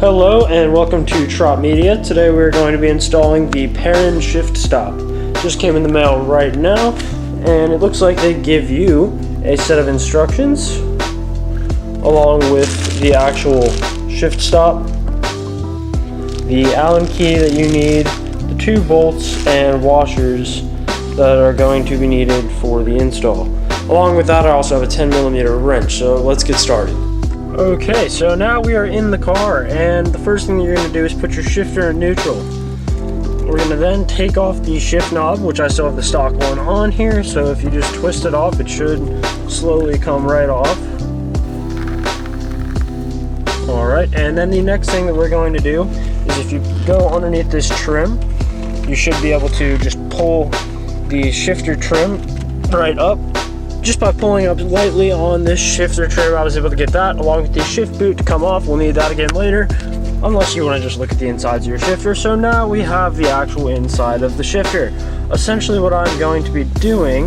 Hello and welcome to Traut Media. Today we're going to be installing the Perrin shift stop. Just came in the mail right now, and it looks like they give you a set of instructions along with the actual shift stop, the Allen key that you need, the 2 bolts and washers that are going to be needed for the install. Along with that, I also have a 10mm wrench, so let's get started. Okay, so now we are in the car, and the first thing you're going to do is put your shifter in neutral. We're going to then take off the shift knob, which I still have the stock one on here, so if you just twist it off, it should slowly come right off. Alright, and then the next thing that we're going to do is if you go underneath this trim, you should be able to just pull the shifter trim right up. Just by pulling up lightly on this shifter trim, I was able to get that, along with the shift boot to come off. We'll need that again later, unless you want to just look at the insides of your shifter. So now we have the actual inside of the shifter. Essentially what I'm going to be doing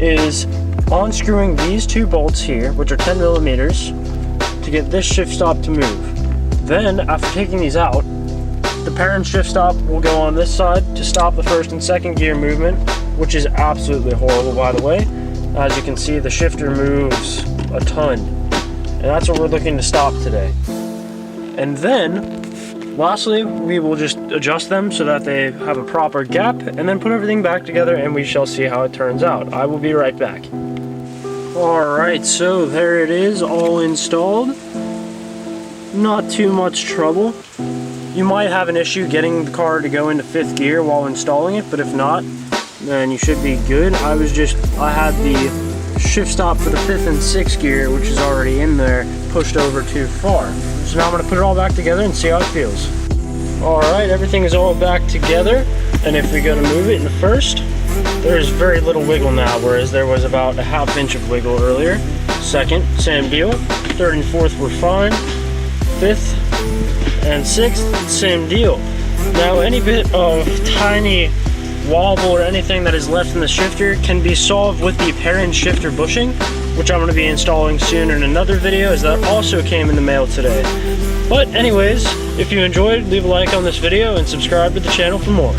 is unscrewing these 2 bolts here, which are 10mm, to get this shift stop to move. Then, after taking these out, the Perrin shift stop will go on this side to stop the 1st and 2nd gear movement, which is absolutely horrible, by the way. As you can see, the shifter moves a ton, and that's what we're looking to stop today. And then, lastly, we will just adjust them so that they have a proper gap, and then put everything back together, and we shall see how it turns out. I will be right back. Alright, so there it is, all installed. Not too much trouble. You might have an issue getting the car to go into 5th gear while installing it, but if not, then you should be good. I had the shift stop for the 5th and 6th gear, which is already in there, pushed over too far. So now I'm going to put it all back together and see how it feels. Alright, everything is all back together, and if we go to move it in the 1st, there's very little wiggle now, whereas there was about a ½ inch of wiggle earlier. 2nd, same deal. 3rd and 4th were fine. 5th and 6th, same deal. Now any bit of tiny wobble or anything that is left in the shifter can be solved with the Perrin shifter bushing, which I'm going to be installing soon in another video, as that also came in the mail today. But anyways, if you enjoyed, leave a like on this video and subscribe to the channel for more.